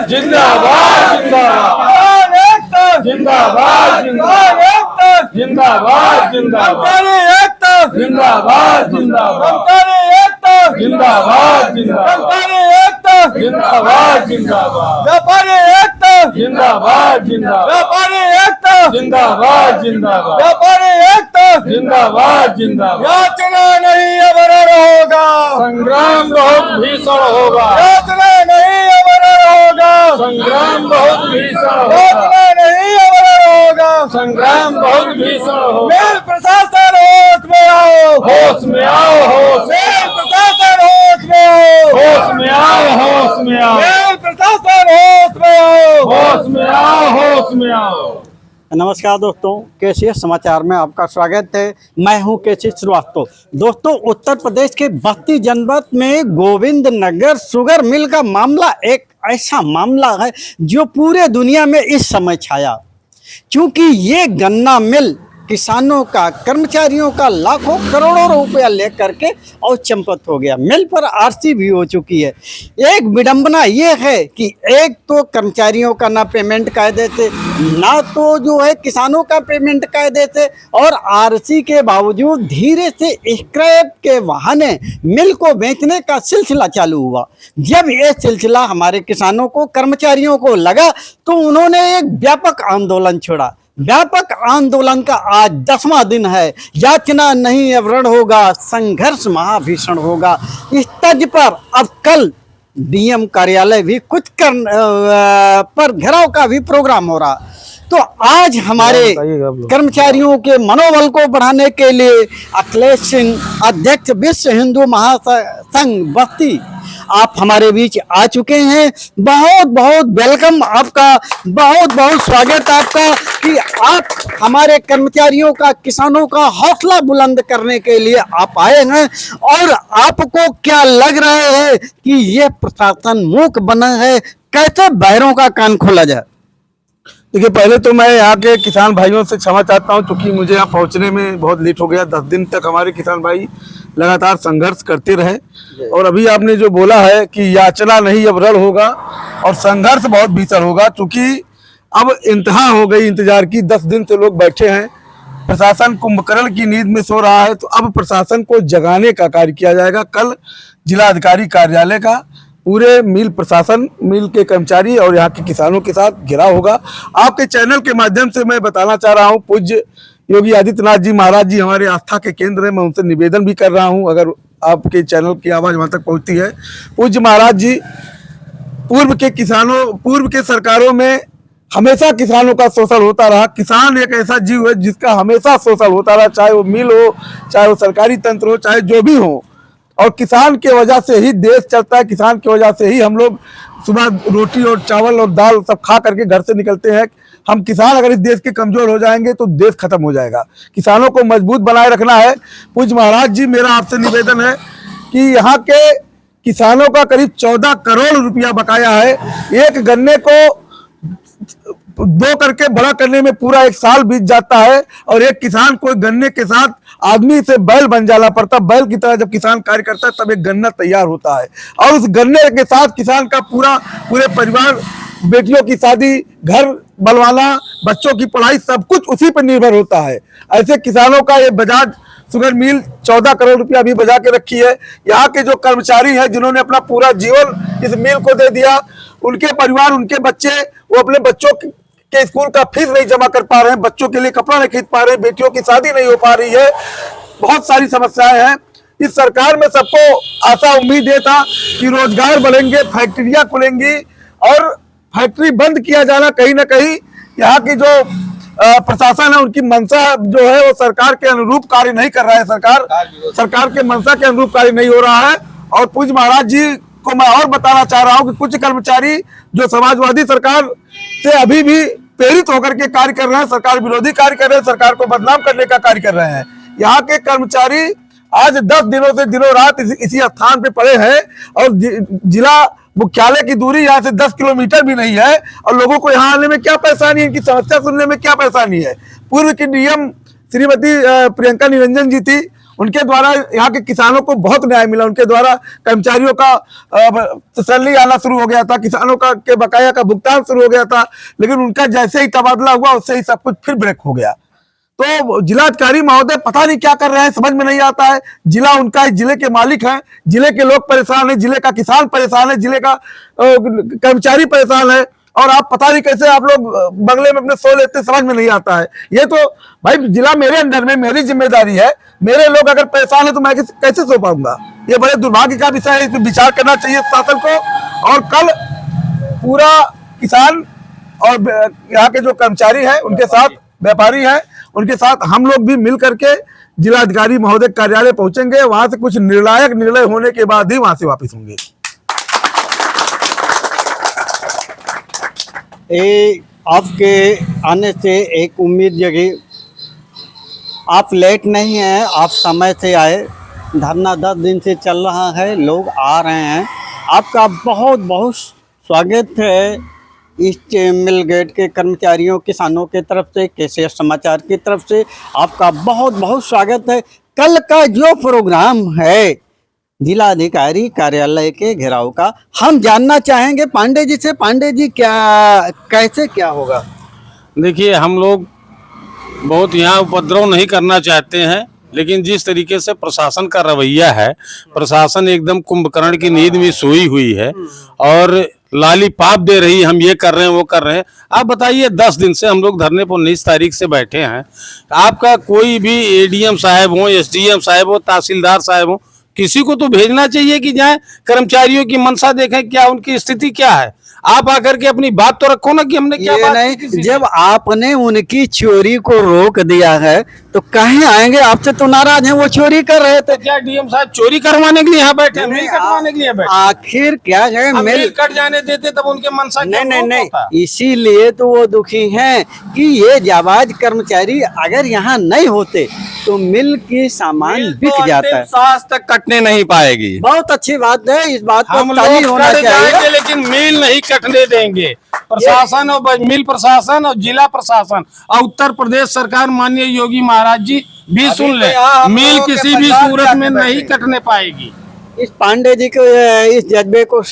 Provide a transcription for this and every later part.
जिंदाबाद जिंदाबाद जिंदाबाद जिंदाबाद जिंदाबाद जिंदाबाद जिंदाबाद जिंदाबाद जिंदाबाद जिंदाबाद जिंदाबाद जिंदाबाद व्यापारी एकता जिंदाबाद जिंदाबाद व्यापारी एकता जिंदाबाद जिंदाबाद व्यापारी एकता जिंदाबाद जिंदाबाद याचना नहीं अमर होगा, संग्राम बहुत भीषण होगा, याचना नहीं अमर होगा, संग्राम बहुत भीषण होगा, याचना नहीं अमर होगा, संग्राम बहुत भीषण होगा। मेल प्रशासन होश में आओ, होश में आओ, होश मेल प्रशासन होश में आओ, होश में आओ, होश में आओ, मेल प्रशासन होश में आओ, होश में आओ, होश में आओ। नमस्कार दोस्तों, केसीएस समाचार में आपका स्वागत है। मैं हूं केसीएस श्रीवास्तव। दोस्तों, उत्तर प्रदेश के बस्ती जनपद में गोविंद नगर शुगर मिल का मामला एक ऐसा मामला है जो पूरे दुनिया में इस समय छाया, क्योंकि ये गन्ना मिल किसानों का, कर्मचारियों का लाखों करोड़ों रुपया लेकर के और चंपत हो गया। मिल पर आरसी भी हो चुकी है। एक विडंबना ये है कि एक तो कर्मचारियों का ना पेमेंट कायदे से, ना तो जो है किसानों का पेमेंट कायदे से, और आरसी के बावजूद धीरे से स्क्रैप के बहाने मिल को बेचने का सिलसिला चालू हुआ। जब ये सिलसिला हमारे किसानों को, कर्मचारियों को लगा तो उन्होंने एक व्यापक आंदोलन छोड़ा। व्यापक आंदोलन का आज 10वां दिन है। याचना नहीं अब रण होगा, संघर्ष महाभीषण होगा। इस तर्ज पर अब कल डीएम कार्यालय भी कुछ पर घेराव का भी प्रोग्राम हो रहा। तो आज हमारे कर्मचारियों के मनोबल को बढ़ाने के लिए अखिलेश सिंह, अध्यक्ष विश्व हिंदू महासंघ बस्ती, आप हमारे बीच आ चुके हैं। बहुत बहुत वेलकम आपका, बहुत बहुत स्वागत आपका कि आप हमारे कर्मचारियों का, किसानों का हौसला बुलंद करने के लिए आप आए हैं। और आपको क्या लग रहा है कि ये प्रशासन मूक बना है? कैसे बैरों का कान खोला जाए? देखिए, पहले तो मैं यहाँ के किसान भाइयों से क्षमा चाहता हूँ, क्योंकि मुझे यहाँ पहुँचने में बहुत लेट हो गया। 10 दिन तक हमारे किसान भाई लगातार संघर्ष करते रहे, और अभी आपने जो बोला है कि याचना नहीं अब रण होगा और संघर्ष बहुत भीषण होगा, क्योंकि अब इंतहा हो गई इंतजार की। 10 दिन से लोग बैठे हैं, प्रशासन कुंभकर्ण की नींद में सो रहा है। तो अब प्रशासन को जगाने का कार्य किया जाएगा। कल जिलाधिकारी कार्यालय का पूरे मिल प्रशासन, मिल के कर्मचारी और यहाँ के किसानों के साथ घेराव होगा। आपके चैनल के माध्यम से मैं बताना चाह रहा हूँ, पूज्य योगी आदित्यनाथ जी महाराज जी हमारे आस्था के केंद्र है। मैं उनसे निवेदन भी कर रहा हूँ, अगर आपके चैनल की आवाज़ वहाँ तक पहुँचती है। पूज्य महाराज जी, पूर्व के सरकारों में हमेशा किसानों का शोषण होता रहा। किसान एक ऐसा जीव है जिसका हमेशा शोषण होता रहा, चाहे वो मिल हो, चाहे वो सरकारी तंत्र हो, चाहे जो भी हो। और किसान के वजह से ही देश चलता है, किसान की वजह से ही हम लोग सुबह रोटी और चावल और दाल सब खा करके घर से निकलते हैं। हम किसान अगर इस देश के कमजोर हो जाएंगे तो देश खत्म हो जाएगा। किसानों को मजबूत बनाए रखना है। पूज्य महाराज जी, मेरा आपसे निवेदन है कि यहाँ के किसानों का करीब 14 करोड़ रुपया बकाया है। एक गन्ने को 2 करके बड़ा करने में पूरा 1 साल बीत जाता है, और एक किसान को गन्ने के साथ आदमी से बैल बन जाना पड़ता। बैल की तरह जब किसान कार्य करता है तब एक गन्ना तैयार होता है, और उस गन्ने के साथ किसान का पूरे परिवार, बेटियों की शादी, घर बनवाना, बच्चों की पढ़ाई, सब कुछ उसी पर निर्भर होता है। ऐसे किसानों का ये बजाज शुगर मिल 14 करोड़ रुपया भी बचा के रखी है। यहाँ के जो कर्मचारी हैं जिन्होंने अपना पूरा जीवन इस मिल को दे दिया, उनके परिवार, उनके बच्चे, वो अपने बच्चों के स्कूल का फीस नहीं जमा कर पा रहे हैं, बच्चों के लिए कपड़ा नहीं खरीद पा रहे हैं, बेटियों की शादी नहीं हो पा रही है। बहुत सारी समस्याएं हैं। इस सरकार में सबको आशा उम्मीद ये था कि रोजगार बढ़ेंगे, फैक्ट्रियां खुलेंगी, और फैक्ट्री बंद किया जाना कहीं ना कहीं यहाँ की जो प्रशासन है उनकी मंशा जो है वो सरकार के अनुरूप कार्य नहीं कर रहा है। सरकार के मंशा के अनुरूप कार्य नहीं हो रहा है। और पूज्य महाराज जी को मैं और बताना चाह रहा हूँ कि कुछ कर्मचारी जो समाजवादी सरकार से अभी भी प्रेरित होकर के कार्य कर रहे हैं, सरकार विरोधी कार्य कर रहे हैं, सरकार को बदनाम करने का कार्य कर रहे हैं। यहाँ के कर्मचारी आज 10 दिनों से दिनों रात इसी स्थान पे पड़े हैं, और जिला मुख्यालय की दूरी यहाँ से 10 किलोमीटर भी नहीं है, और लोगों को यहाँ आने में क्या परेशानी है, इनकी समस्या सुनने में क्या परेशानी है। पूर्व की डीएम श्रीमती प्रियंका निरंजन जी थी, उनके द्वारा यहाँ के किसानों को बहुत न्याय मिला, उनके द्वारा कर्मचारियों का तसल्ली आना शुरू हो गया था, किसानों का के बकाया का भुगतान शुरू हो गया था। लेकिन उनका जैसे ही तबादला हुआ उससे ही सब कुछ फिर ब्रेक हो गया। तो जिलाधिकारी महोदय पता नहीं क्या कर रहे हैं, समझ में नहीं आता है। जिला उनका है, जिले के मालिक हैं, जिले के लोग परेशान हैं, जिले का किसान परेशान है, जिले का कर्मचारी परेशान है, और आप पता नहीं कैसे आप लोग बंगले में अपने सो लेते, समझ में नहीं आता है। ये तो भाई जिला मेरे अंडर में, मेरी जिम्मेदारी है, मेरे लोग अगर परेशान है तो मैं कैसे सो पाऊंगा। ये बड़े दुर्भाग्य का विषय है, इस पर विचार करना चाहिए शासन को। और कल पूरा किसान और यहाँ के जो कर्मचारी हैं उनके साथ, व्यापारी हैं उनके साथ हम लोग भी मिल करके जिलाधिकारी महोदय कार्यालय पहुंचेंगे। वहां से कुछ निर्णायक निर्णय होने के बाद ही वहां से वापस होंगे। आपके आने से एक उम्मीद जगी। आप लेट नहीं हैं, आप समय से आए। धरना 10 दिन से चल रहा है, लोग आ रहे हैं। आपका बहुत बहुत स्वागत है इस मिल गेट के कर्मचारियों, किसानों की तरफ से, केसीएस समाचार की तरफ से आपका बहुत बहुत स्वागत है। कल का जो प्रोग्राम है जिलाधिकारी कार्यालय के घेराव का, हम जानना चाहेंगे पांडे जी से। पांडे जी, कैसे क्या होगा? देखिए, हम लोग बहुत यहाँ उपद्रव नहीं करना चाहते हैं, लेकिन जिस तरीके से प्रशासन का रवैया है, प्रशासन एकदम कुंभकर्ण की नींद में सोई हुई है और लालीपाप दे रही, हम ये कर रहे हैं वो कर रहे हैं। आप बताइए, 10 दिन से हम लोग धरने पर 19 तारीख से बैठे हैं। आपका कोई भी एडीएम साहब हो, एसडीएम साहब हो, तहसीलदार साहब हो, किसी को तो भेजना चाहिए कि जाए कर्मचारियों की मनसा देखें, क्या उनकी स्थिति क्या है। आप आकर के अपनी बात तो रखो ना कि हमने क्या बात नहीं, की। जब आपने उनकी चोरी को रोक दिया है तो कहीं आएंगे? आपसे तो नाराज हैं, वो चोरी कर रहे थे। क्या डीएम साहब चोरी करवाने के लिए यहाँ बैठे हैं? मिल कटवाने के लिए बैठे? आखिर क्या है, मिल कट जाने देते तब उनके मनसा नहीं, इसीलिए तो वो दुखी हैं कि ये जाबाज कर्मचारी अगर यहाँ नहीं होते तो मिल की सामान बिक जाता है, सांस तक कटने नहीं पाएगी। बहुत अच्छी बात है, इस बात हम पर ताली लोग होना कट चाहिए। जाएंगे, लेकिन मिल नहीं कटने देंगे। प्रशासन और मिल प्रशासन और जिला प्रशासन और उत्तर प्रदेश सरकार, माननीय योगी महाराज जी भी सुन ले, मिल किसी भी सूरत में नहीं कटने पाएगी। इस पांडे जी के इस जज्बे को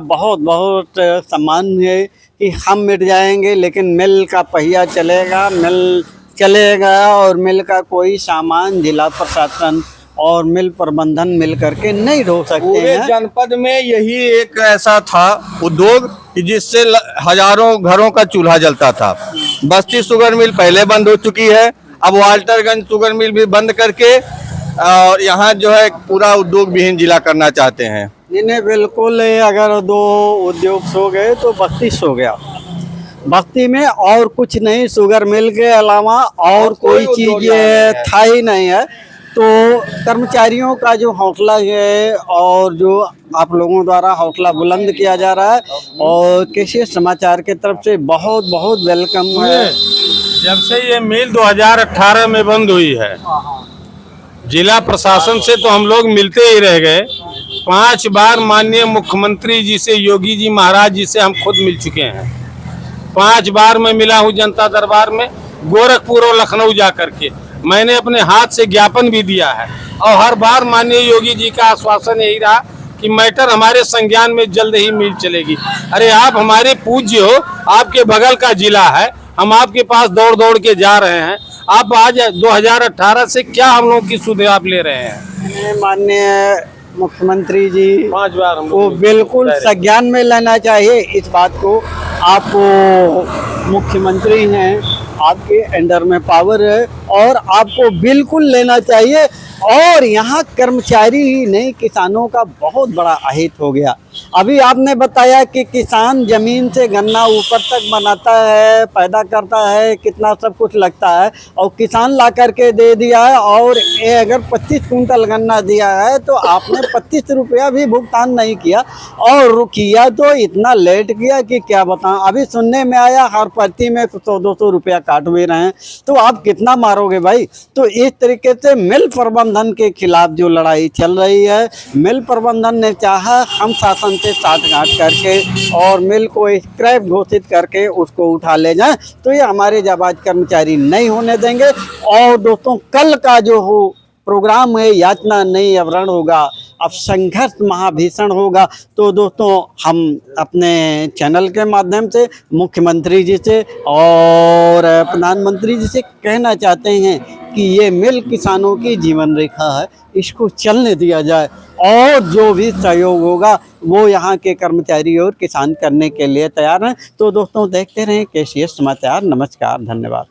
बहुत बहुत सम्मान है कि हम मिट जाएंगे लेकिन मिल का पहिया चलेगा, मिल चलेगा और मिल का कोई सामान जिला प्रशासन और मिल प्रबंधन मिल करके नहीं ढो सकते पूरे हैं। जनपद में यही एक ऐसा था उद्योग कि जिससे हजारों घरों का चूल्हा जलता था। बस्ती शुगर मिल पहले बंद हो चुकी है, अब वाल्टरगंज शुगर मिल भी बंद करके और यहाँ जो है पूरा उद्योग विहीन जिला करना चाहते हैं। इन्हें बिल्कुल, अगर 2 उद्योग सो गए तो बस्ती सो गया। बस्ती में और कुछ नहीं, शुगर मिल के अलावा और कोई चीज था ही नहीं है। तो कर्मचारियों का जो हौसला है और जो आप लोगों द्वारा हौसला बुलंद किया जा रहा है, और केसीएस समाचार की तरफ से बहुत बहुत वेलकम है। जब से ये मिल 2018 में बंद हुई है, जिला प्रशासन से तो हम लोग मिलते ही रह गए। 5 बार माननीय मुख्यमंत्री जी से, योगी जी महाराज जी से हम खुद मिल चुके हैं। 5 बार मैं मिला हूँ जनता दरबार में, गोरखपुर और लखनऊ जा करके मैंने अपने हाथ से ज्ञापन भी दिया है। और हर बार माननीय योगी जी का आश्वासन यही रहा कि मैटर हमारे संज्ञान में जल्द ही मिल चलेगी। अरे आप हमारे पूज्य हो, आपके बगल का जिला है, हम आपके पास दौड़ दौड़ के जा रहे हैं। आप आज 2018 से क्या हम लोग की सुध आप ले रहे हैं? माननीय मुख्यमंत्री जी 5 बार हम को बिल्कुल संज्ञान में लेना चाहिए इस बात को। आप मुख्यमंत्री हैं, आपके अंडर में पावर है और आपको बिल्कुल लेना चाहिए। और यहाँ कर्मचारी ही नहीं, किसानों का बहुत बड़ा अहित हो गया। अभी आपने बताया कि किसान जमीन से गन्ना ऊपर तक बनाता है, पैदा करता है, कितना सब कुछ लगता है, और किसान ला करके दे दिया है। और ये अगर 25 कुंटल गन्ना दिया है तो आपने 25 रुपया भी भुगतान नहीं किया, और किया तो इतना लेट किया कि क्या बताऊं। अभी सुनने में आया हर प्रति में 100-200 रुपया काट भी रहे हैं, तो आप कितना मारोगे भाई। तो इस तरीके से मिल प्रबंधन के खिलाफ जो लड़ाई चल रही है, मिल प्रबंधन ने चाहा हम शासन से साठगांठ करके और मिल को स्क्रैप घोषित करके उसको उठा ले जाएं, तो ये हमारे जाबाज कर्मचारी नहीं होने देंगे। और दोस्तों, कल का जो हो प्रोग्राम में यातना नहीं अवरण होगा, अब संघर्ष महाभीषण होगा। तो दोस्तों हम अपने चैनल के माध्यम से मुख्यमंत्री जी से और प्रधानमंत्री जी से कहना चाहते हैं कि ये मिल किसानों की जीवन रेखा है, इसको चलने दिया जाए और जो भी सहयोग होगा वो यहाँ के कर्मचारी और किसान करने के लिए तैयार हैं। तो दोस्तों देखते रहें KCS समाचार। नमस्कार, धन्यवाद।